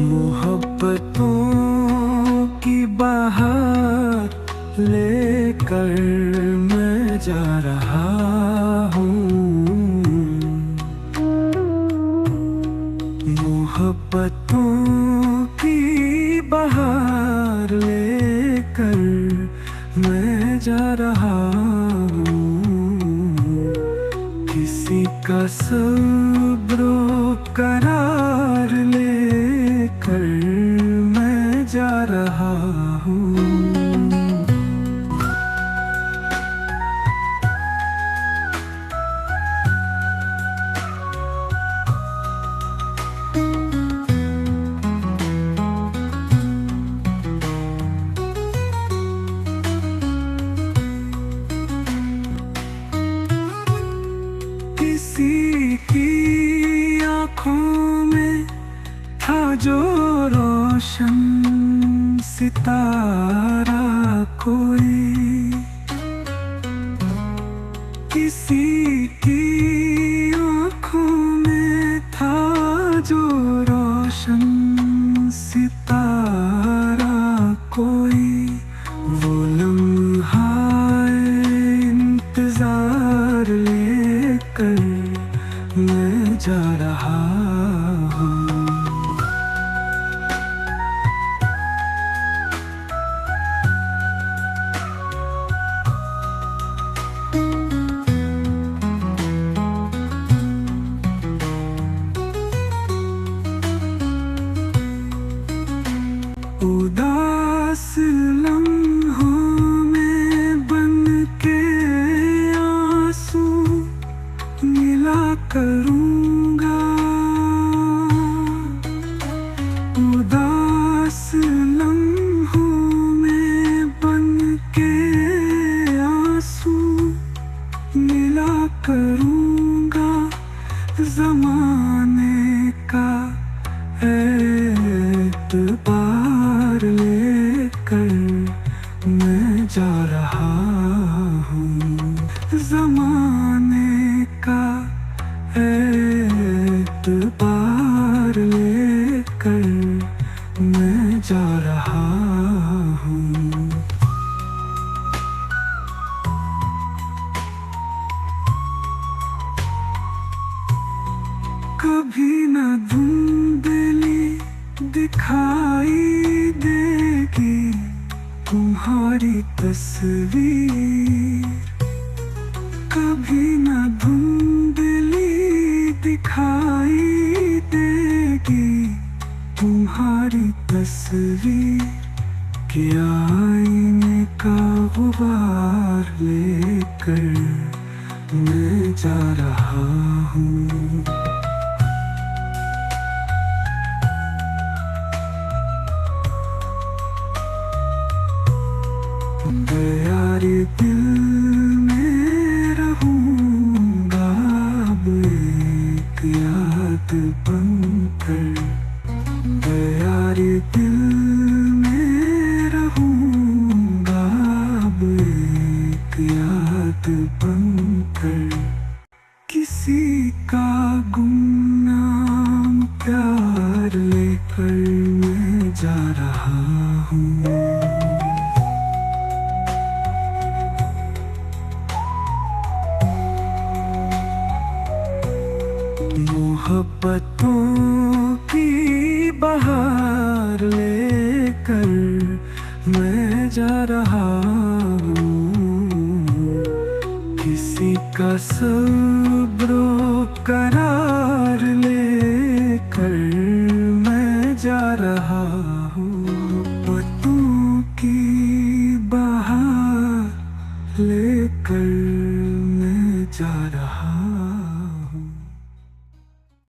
मोहब्बतों की बहार लेकर मैं जा रहा हूँ। मोहब्बतों की बहार लेकर मैं जा रहा हूँ। किसी का सब्र करार लेकर मैं जा रहा हूँ। किसी की आँखों में था जो रोशन सितारा कोई, किसी की आँखों में था जो रोशन सितारा कोई। वो लम्हा इंतजार लेकर मैं जा रहा हूँ। उदास लम्हों में बन के आंसू मिला करूँगा। उदास लम्हों में बन के आंसू मिला करूँगा। ज़माने का एतबार लेकर मैं जा रहा हूँ। ज़माने का एतबार लेकर मैं जा रहा हूँ। कभी न धुंधली दिखाई देगी तुम्हारी तस्वीर। कभी न धुंधली दिखाई देगी तुम्हारी तस्वीर। कि आईने का गुबार लेकर मैं जा रहा हूँ। यारी दिल में रहूँगा अब एक याद बनकर। यारी दिल में रहूँगा अब एक याद बनकर। किसी का गुमनाम प्यार लेकर मैं जा रहा हूँ। मोहब्बतों की बहार लेकर मैं जा रहा हूँ। किसी का सब्र करार लेकर मैं जा रहा हूँ।